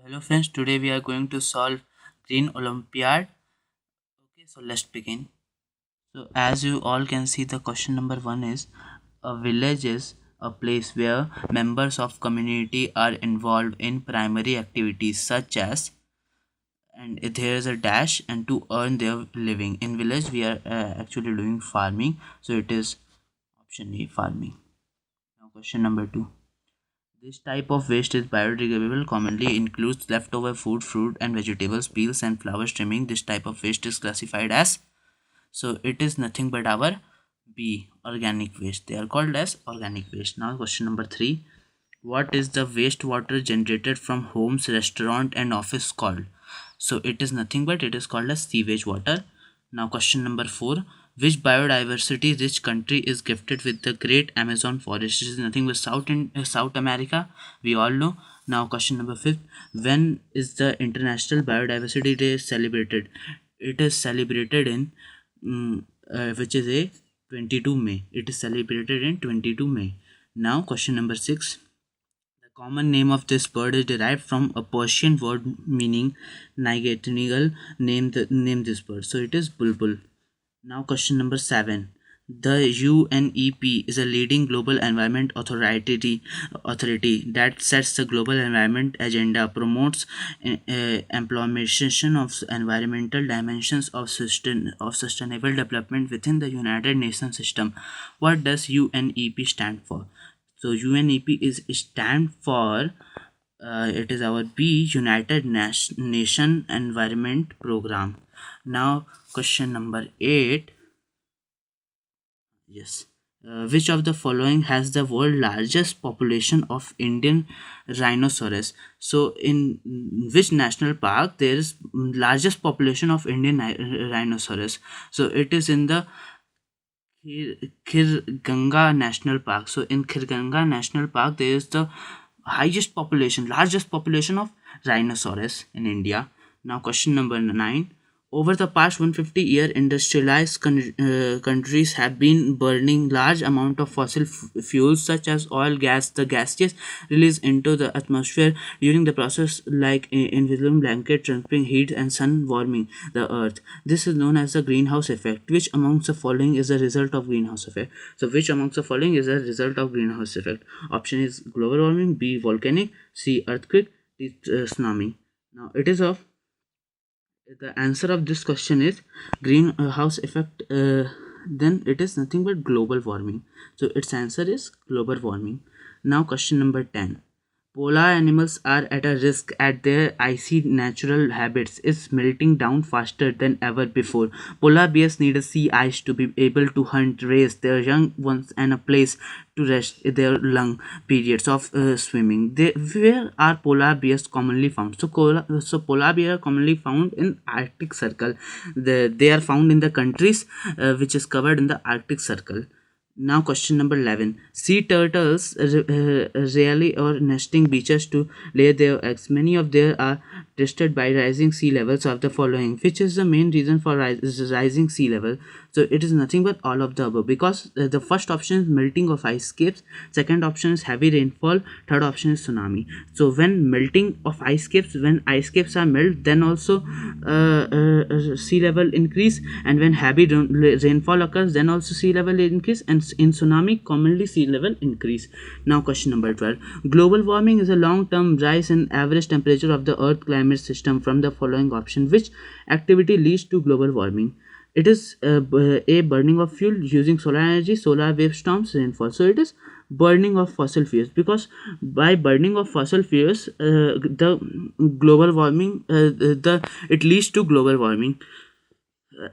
Hello friends, today we are going to solve Green Olympiad. Okay, so let's begin. So as you all can see, the question number 1 is a village is a place where members of community are involved in primary activities such as, and there is a dash, and to earn their living. In village we are actually doing farming, so it is option A, farming. Now question number 2. This type of waste is biodegradable, commonly includes leftover food, fruit and vegetables, peels and flower trimming. This type of waste is classified as, so it is nothing but our B, organic waste. They are called as organic waste. Now question number 3. What is the wastewater generated from homes, restaurant and office called? So it is nothing but it is called as sewage water. Now question number 4. Which biodiversity rich country is gifted with the great Amazon forest? It is nothing but South America, we all know. Now question number 5. When is the International Biodiversity Day celebrated? It is celebrated in which is a 22 May. It is celebrated in 22 May. Now question number 6. The common name of this bird is derived from a Persian word meaning nightingale. Name this bird. So it is bulbul. Now question number 7. The UNEP is a leading global environment authority that sets the global environment agenda, promotes implementation of environmental dimensions of sustainable development within the United Nations system. What does UNEP stand for? So UNEP is stand for it is our B, United Nation Environment Program. Now question number 8. Yes. Which of the following has the world largest population of Indian rhinoceros? So in which national park there is largest population of Indian rhinoceros? So it is in the Khirganga National Park. So in Khirganga National Park there is the largest population of rhinoceros in India. Now question number 9. Over the past 150 years, industrialized countries have been burning large amount of fossil fuels such as oil, gas. The gases released into the atmosphere during the process like invisible blanket trapping heat and sun warming the earth. This is known as the greenhouse effect. Which amongst the following is a result of greenhouse effect? So which amongst the following is a result of greenhouse effect? Option is global warming, B volcanic, C earthquake, D tsunami. Now it is of the answer of this question is greenhouse effect. Then it is nothing but global warming. So its answer is global warming. Now question number 10. Polar animals are at a risk at their icy natural habits is melting down faster than ever before. Polar bears need a sea ice to be able to hunt, raise their young ones, and a place to rest their long periods of swimming. Where are polar bears commonly found? So polar bears are commonly found in Arctic Circle. They are found in the countries which is covered in the Arctic Circle. Now question number 11. Sea turtles rarely or nesting beaches to lay their eggs. Many of them are tested by rising sea levels of the following. Which is the main reason for rising sea level? So it is nothing but all of the above, because the first option is melting of ice caps, second option is heavy rainfall, third option is tsunami. So when melting of ice caps, when ice caps are melt, then also sea level increase, and when heavy rainfall occurs, then also sea level increase, and in tsunami commonly sea level increase. Now question number 12. Global warming is a long-term rise in average temperature of the earth climate system. From the following option, which activity leads to global warming? It is a burning of fuel using solar energy, solar wave storms, rainfall. So it is burning of fossil fuels, because by burning of fossil fuels the global warming it leads to global warming.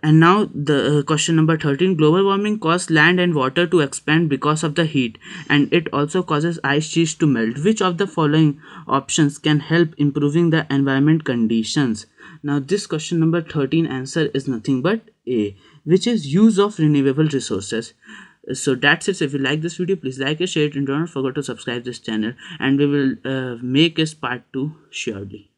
And now the question number 13. Global warming causes land and water to expand because of the heat, and it also causes ice sheets to melt. Which of the following options can help improving the environment conditions? Now this question number 13 answer is nothing but A, which is use of renewable resources. So that's it. So if you like this video, please like it, share it, and don't forget to subscribe this channel, and we will make this part 2 surely.